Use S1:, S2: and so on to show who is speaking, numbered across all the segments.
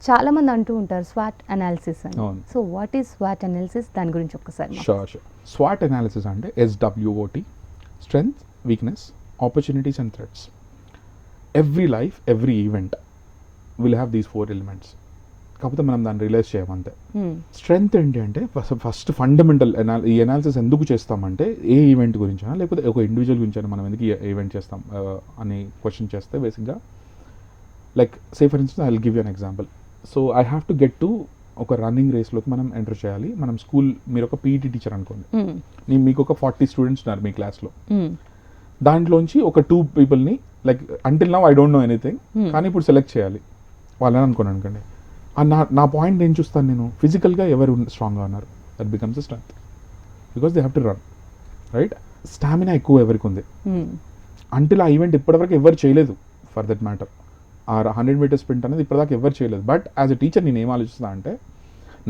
S1: చాలా మంది అంటూ ఉంటారు స్వాట్ అనాలిసిస్ అని.
S2: అవును.
S1: So what is swat analysis, దాని గురించి ఒక్కసారి
S2: షూర్. స్వాట్ అనాలిసిస్ అంటే SWOT, strength, weakness, opportunities and threats. Every life, every event will have these 4 elements. కాకపోతే మనం దాన్ని రియలైజ్ చేయమంతే. స్ట్రెంగ్త్ ఏంటి అంటే ఫస్ట్ ఫండమెంటల్ ఈ అనాలిసిస్ ఎందుకు చేస్తామంటే ఏ ఈవెంట్ గురించైనా లేకపోతే ఒక ఇండివిజువల్ గురించైనా మనం ఎందుకు ఈవెంట్ చేస్తాం అని క్వశ్చన్ చేస్తే బేసిక్గా like say for instance I will give you an example. So I have to get to ఒక రన్నింగ్ రేస్లోకి మనం ఎంటర్ చేయాలి. మనం స్కూల్, మీరు ఒక PET టీచర్ అనుకోండి, మీకు ఒక 40 స్టూడెంట్స్ ఉన్నారు మీ క్లాస్లో. దాంట్లోంచి ఒక 2 పీపుల్ని like until now I don't know anything, కానీ ఇప్పుడు సెలెక్ట్ చేయాలి వాళ్ళని అనుకోండి. నా పాయింట్ ఏం చూస్తాను నేను, ఫిజికల్గా ఎవరు స్ట్రాంగ్గా ఉన్నారు, that becomes a strength because they have to run, right? Stamina ఎక్కువ ఎవరికి ఉంది, అంటిల్ ఆ ఈవెంట్ ఇప్పటివరకు ఎవరు చేయలేదు ఫర్ దట్ మ్యాటర్. ఆ 100 మీటర్ స్ప్రింట్ అనేది ఇప్పటిదాకా ఎవరు చేయలేదు. బట్ యాజ్ ఎ టీచర్ నేను ఏం ఆలోచిస్తాను అంటే,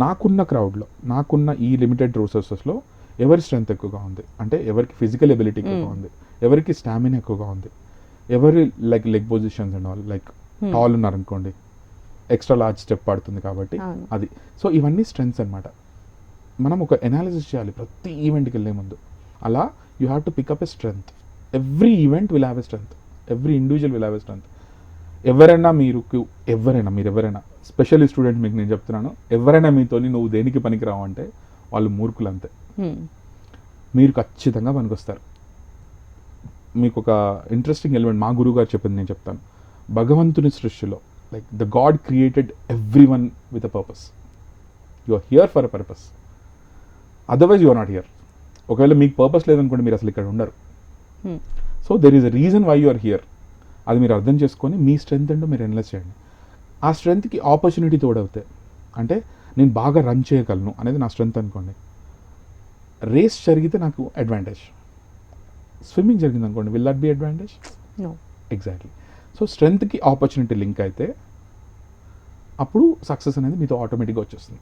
S2: నాకున్న క్రౌడ్లో, నాకున్న ఈ లిమిటెడ్ రిసోర్సెస్లో ఎవరి స్ట్రెంగ్త్ ఎక్కువగా ఉంది, అంటే ఎవరికి ఫిజికల్ ఎబిలిటీ ఎక్కువగా ఉంది, ఎవరికి స్టామినా ఎక్కువగా ఉంది, ఎవరి like leg positions and all, like tall ఉన్నారు అనుకోండి, ఎక్స్ట్రా లార్జ్ స్టెప్ పడుతుంది కాబట్టి అది. సో ఇవన్నీ స్ట్రెంగ్త్స్ అనమాట. మనం ఒక ఎనాలిసిస్ చేయాలి ప్రతి ఈవెంట్కి వెళ్ళే ముందు. అలా you have to pick up a strength. Every event will have a strength, every individual will have a strength. ఎవరైనా స్పెషల్ స్టూడెంట్ మీకు నేను చెప్తున్నాను, ఎవరైనా మీతోని నువ్వు దేనికి పనికిరావు అంటే వాళ్ళు మూర్ఖులు అంతే. మీరు ఖచ్చితంగా పనికొస్తారు. మీకు ఒక ఇంట్రెస్టింగ్ ఎలిమెంట్ మా గురువు గారు చెప్పింది నేను చెప్తాను. భగవంతుని సృష్టిలో like the God created everyone with a purpose. You are here for a purpose, otherwise you are not here. ఒకవేళ మీకు పర్పస్ లేదనుకోండి, మీరు అసలు ఇక్కడ ఉండరు. So there is a reason why you are here. అది మీరు అర్థం చేసుకొని మీ స్ట్రెంగ్త్ ఏంటో మీరు అనలైజ్ చేయండి. ఆ స్ట్రెంగ్త్కి ఆపర్చునిటీ తోడవుతాయి. అంటే నేను బాగా రన్ చేయగలను అనేది నా స్ట్రెంగ్త్ అనుకోండి. రేస్ జరిగితే నాకు అడ్వాంటేజ్. స్విమ్మింగ్ జరిగింది అనుకోండి, will that be advantage?
S1: No.
S2: Exactly. So స్ట్రెంగ్త్కి ఆపర్చునిటీ లింక్ అయితే అప్పుడు సక్సెస్ అనేది మీతో ఆటోమేటిక్గా వచ్చేస్తుంది,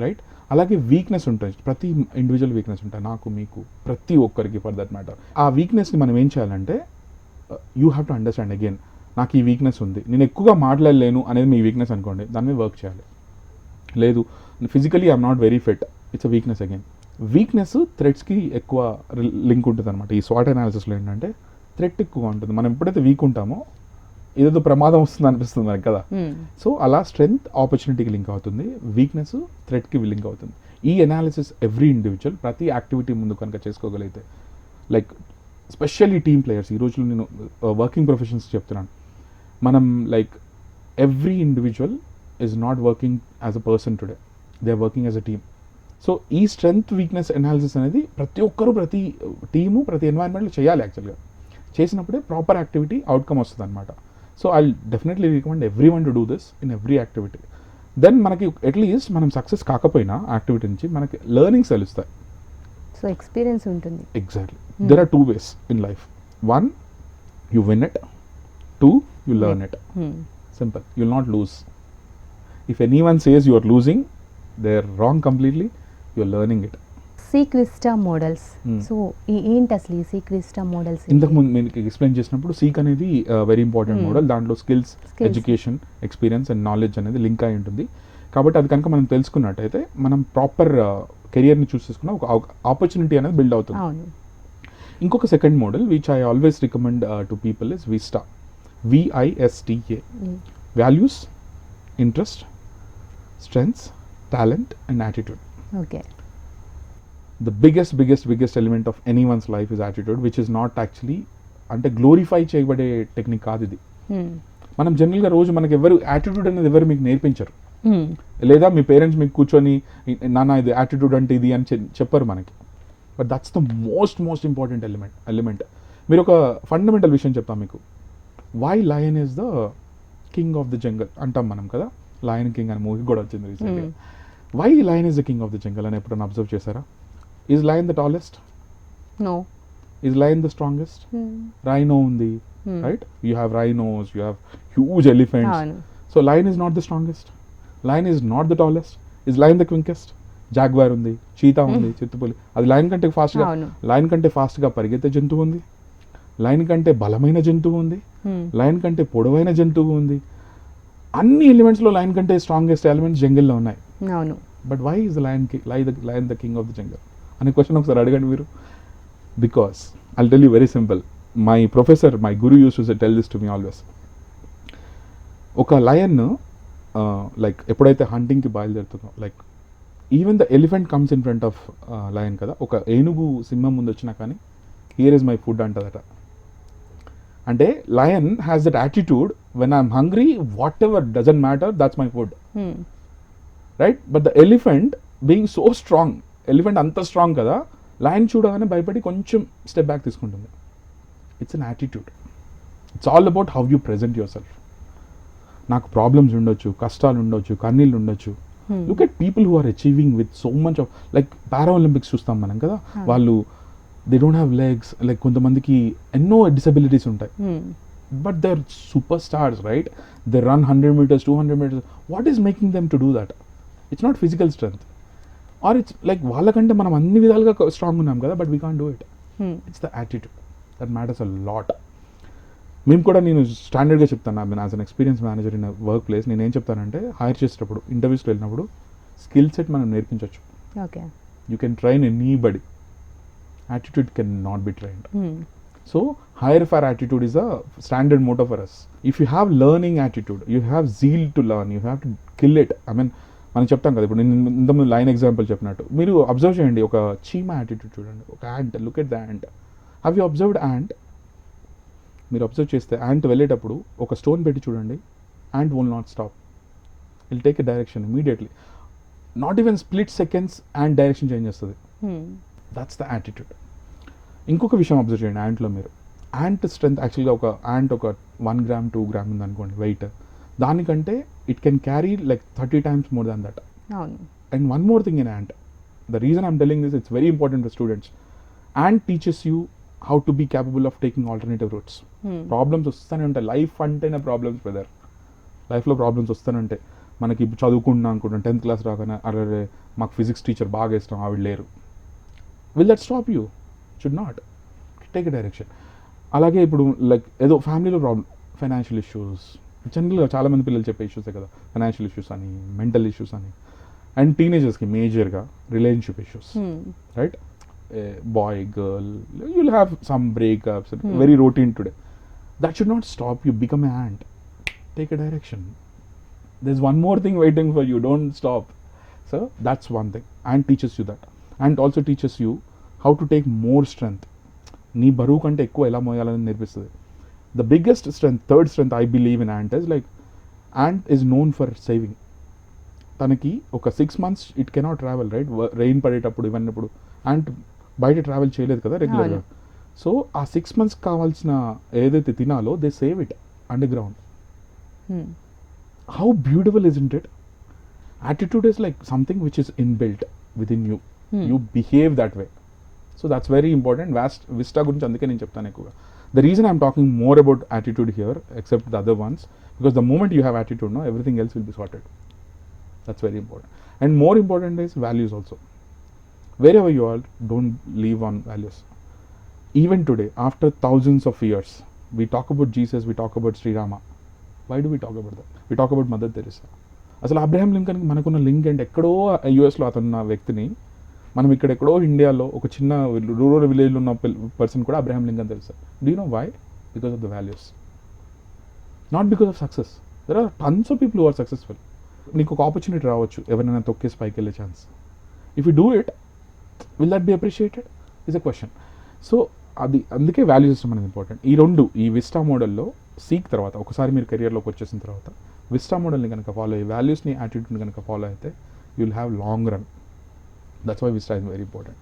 S2: రైట్? అలాగే వీక్నెస్ ఉంటుంది, ప్రతి ఇండివిజువల్ వీక్నెస్ ఉంటాయి, నాకు మీకు ప్రతి ఒక్కరికి ఫర్ దట్ మ్యాటర్. ఆ వీక్నెస్ని మనం ఏం చేయాలంటే, you have to understand again, నాకు ఈ వీక్నెస్ ఉంది, నేను ఎక్కువగా మాట్లాడలేను అనేది మీ వీక్నెస్ అనుకోండి, దాని మీద వర్క్ చేయాలి. లేదు physically I'm not very fit, it's a weakness again. Weakness థ్రెట్స్కి ఎక్కువ లింక్ ఉంటుంది అనమాట. ఈ స్వాట్ అనాలిసిస్లో ఏంటంటే థ్రెట్ ఎక్కువ ఉంటుంది. మనం ఎప్పుడైతే వీక్ ఉంటామో ఏదో ప్రమాదం వస్తుంది అనిపిస్తుంది మనకి కదా. సో అలా స్ట్రెంగ్త్ ఆపర్చునిటీకి లింక్ అవుతుంది, వీక్నెస్ థ్రెట్కి లింక్ అవుతుంది. ఈ అనాలిసిస్ ఎవ్రీ ఇండివిజువల్ ప్రతి యాక్టివిటీ ముందు కనుక చేసుకోగలిగితే, లైక్ స్పెషల్లీ టీమ్ ప్లేయర్స్, ఈ రోజుల్లో నేను వర్కింగ్ ప్రొఫెషన్స్ చెప్తున్నాను, మనం like every individual is not working as a person today, they are working as a team. So ఈ స్ట్రెంగ్త్ వీక్నెస్ అనాలిసిస్ అనేది ప్రతి ఒక్కరూ, ప్రతి టీము, ప్రతి ఎన్వైర్న్మెంట్లో చేయాలి. యాక్చువల్గా చేసినప్పుడే ప్రాపర్ యాక్టివిటీ అవుట్కమ్ వస్తుంది అనమాట. So I definitely recommend everyone to do this in every activity. Then మనకి అట్లీస్ట్ మనం సక్సెస్ కాకపోయినా యాక్టివిటీ నుంచి మనకి లెర్నింగ్స్ తెలుస్తాయి.
S1: సో ఎక్స్పీరియన్స్ ఉంటుంది.
S2: Exactly. There are 2 ways in life. 1, you win it. 2, you learn it. Simple. You will not lose. If anyone says you are losing, they are wrong completely. You are learning it.
S1: సీక్విస్టా models. So ఏంటి అసలు ఈ సీక్విస్టా models?
S2: ఇంతకు ముందు మీకు explain చేసినప్పుడు seek అనేది very important model. దాంట్లో skills, education, experience and knowledge అనేది లింక్ అయి ఉంటుంది. కాబట్టి అది కనుక మనం తెలుసుకున్నట్టయితే మనం ప్రాపర్ కెరియర్ని చూస్ చేసుకున్న ఒక ఆపర్చునిటీ అనేది బిల్డ్ అవుతుంది. ఇంకొక second model which I always recommend to people is vista. VISTA. Values, interest, strengths, talent and attitude.
S1: Okay.
S2: The biggest element of anyone's life is attitude, which is not actually అంటే glorify చేయబడే technique కాదు ఇది. మనం జనరల్గా రోజు మనకి ఎవరు attitude అనేది ఎవరు మీకు నేర్పించరు, లేదా మీ పేరెంట్స్ మీకు కూర్చొని నాన్న ఇది యాటిట్యూడ్ అంటే ఇది అని చెప్పరు మనకి. But that's the most important element. మీరు ఒక ఫండమెంటల్ విషయం చెప్తాం మీకు. Why lion is the king of the jungle అంటాం మనం కదా. లయన్ కింగ్ అనే మూవీ కూడా వచ్చింది రీసెంట్గా. Why lion is the king of the jungle అని ఎప్పుడైనా అబ్జర్వ్ చేశారా? Is lion the tallest?
S1: No.
S2: Is lion the strongest? Rhino undi, right? You have rhinos, you have huge elephants. So lion is not the strongest. Lion is not the tallest. Is lion the quickest? Jaguar undi, cheetah undi, చిత్తుపులి. అది lion కంటే ఫాస్ట్గా పరిగెత్తే జంతువు ఉంది, lion కంటే బలమైన జంతువు ఉంది, లయన్ కంటే పొడవైన జంతువు ఉంది. అన్ని ఎలిమెంట్స్లో లయన్ కంటే స్ట్రాంగెస్ట్ ఎలిమెంట్స్ జంగిల్లో ఉన్నాయి.
S1: అవును.
S2: But why is lion the king of the jungle అనే క్వశ్చన్ ఒకసారి అడగండి మీరు. Because I'll tell you very simple. My professor, my guru use to tell this to me always. ఒక లయన్ లైక్ ఎప్పుడైతే హంటింగ్కి బయలుదేరుతుందో, like even the elephant comes in front of lion కదా, ఒక ఏనుగు సింహం ముందు వచ్చినా కానీ హియర్ ఇస్ మై ఫుడ్ అంటదట. అంటే lion has that attitude, when I'm hungry whatever doesn't matter, that's my food, right? But the elephant being so strong, elephant అంత strong కదా, లయన్ చూడగానే భయపడి కొంచెం స్టెప్ బ్యాక్ తీసుకుంటుంది. It's an attitude. It's all about how you present yourself. నాకు problems ఉండొచ్చు, కష్టాలు ఉండొచ్చు, కన్నీళ్ళు ఉండొచ్చు. Look at people who are achieving with so much of, like Paralympics చూస్తాం మనం కదా, వాళ్ళు they don't have legs, like కొంతమందికి ఎన్నో డిసబిలిటీస్ ఉంటాయి, but they are superstars, right? They run 100 meters, 200 meters. What is making them to do that? It's not physical strength, or it's like వాళ్ళకంటే మనం అన్ని విధాలుగా స్ట్రాంగ్ ఉన్నాం కదా, but we can't do it. It's the attitude that matters a lot. మేము కూడా, నేను స్టాండర్డ్గా చెప్తాను, నేను as an experience manager in workplace, నేను ఏం చెప్తానంటే, హైర్ చేసేటప్పుడు, ఇంటర్వ్యూస్కి వెళ్ళినప్పుడు స్కిల్ సెట్ మనం నేర్పించవచ్చు.
S1: Okay.
S2: You can train anybody, attitude can not be trained. So hire for attitude is a standard motto for us. If you have learning attitude, you have zeal to learn, you have to kill it. I mean మనం చెప్తాం కదా, ఇప్పుడు నేను ఇంతకుముందు line example చెప్పినట్టు, మీరు observe చేయండి, ఒక చీమ యాటిట్యూడ్ చూడండి, ఒక ant, look at the ant. Have you observed ant? మీరు అబ్జర్వ్ చేస్తే యాంట్ వెళ్ళేటప్పుడు ఒక స్టోన్ పెట్టి చూడండి, ant will not stop, will take a direction immediately, not even split seconds ant direction change చేస్తుంది. That's the attitude. ఇంకొక విషయం observe చేయండి యాంట్లో మీరు, యాంట్ స్ట్రెంత్ యాక్చువల్గా ఒక యాంట్ ఒక 1 gram 2 gram ఉంది అనుకోండి వెయిట్, దానికంటే it can carry like 30 times more than that. And one more thing in ant, the reason I'm telling this, it's very important for students. Ant teaches you how to be capable of taking alternative routes. Problems వస్తూనే ఉంటాయి, life అంటేనే problems brother. లైఫ్లో problems వస్తూనే ఉంటాయి. మనకి ఇప్పుడు చదువుకుంటున్నాం అనుకుంటాం, 10th class రాగానే అరే మాకు ఫిజిక్స్ టీచర్ బాగా ఇష్టం, ఆవిడ లేరు. Will that stop you? Should not. Take a direction. అలాగే ఇప్పుడు లైక్ ఏదో ఫ్యామిలీలో ప్రాబ్లమ్, ఫైనాన్షియల్ ఇష్యూస్, జనరల్గా చాలామంది పిల్లలు చెప్పే ఇష్యూసే కదా, ఫైనాన్షియల్ ఇష్యూస్ అని, మెంటల్ ఇష్యూస్ అని, అండ్ టీనేజర్స్కి మేజర్గా relationship issues, right? Boy girl, you will have some breakups, very routine today. That should not stop you. Become an ant. Take a direction. There's one more thing waiting for you. Don't stop. So that's one thing. Ant teaches you that. Ant also teaches you how to take more strength. నీ బరువు కంటే ఎక్కువ ఎలా మోయాలని నేర్పిస్తుంది. The biggest strength, third strength I believe in ant is like, ant is known for saving. తనకి ఒక 6 months it cannot travel, right? Rain పడేటప్పుడు ఇవన్నప్పుడు ant బయట ట్రావెల్ చేయలేదు కదా రెగ్యులర్గా. సో ఆ 6 months కావాల్సిన ఏదైతే తినాలో they save it underground. How beautiful isn't it? Attitude is like something which is inbuilt within you. You behave that way. So that's very important. Vista గురించి అందుకే నేను చెప్తాను ఎక్కువగా. The reason I'm talking more about attitude here except the other ones, because the moment you have attitude no, everything else will be sorted. That's very important. And more important is values also. Wherever you are, don't leave on values. Even today, after thousands of years, we talk about Jesus, we talk about Sri Rama. Why do we talk about that? We talk about Mother Teresa. అసలు Abraham లింకన్కి మనకున్న link అంటే, ఎక్కడో యూఎస్లో అతనున్న వ్యక్తిని మనం ఇక్కడ ఎక్కడో ఇండియాలో ఒక చిన్న రూరల్ విలేజ్లో ఉన్న పర్సన్ కూడా అబ్రహాం లింకన్ తెలుసు. Do you know why? Because of the values, not because of success. There are tons of people who are successful. నీకు ఒక ఆపర్చునిటీ రావచ్చు, ఎవరైనా తొక్కేసి పైకి వెళ్ళే chance. If you do it, will that be appreciated is a question. So అది అందుకే value system అనేది ఇంపార్టెంట్. ఈ విస్టా మోడల్లో సీక్ తర్వాత ఒకసారి మీరు కెరియర్లోకి వచ్చేసిన తర్వాత విస్టా మోడల్ని కనుక ఫాలో అయ్యి, వాల్యూస్ని, యాటిట్యూడ్ని కనుక ఫాలో అయితే, you will have long run. That's why Vista is very important.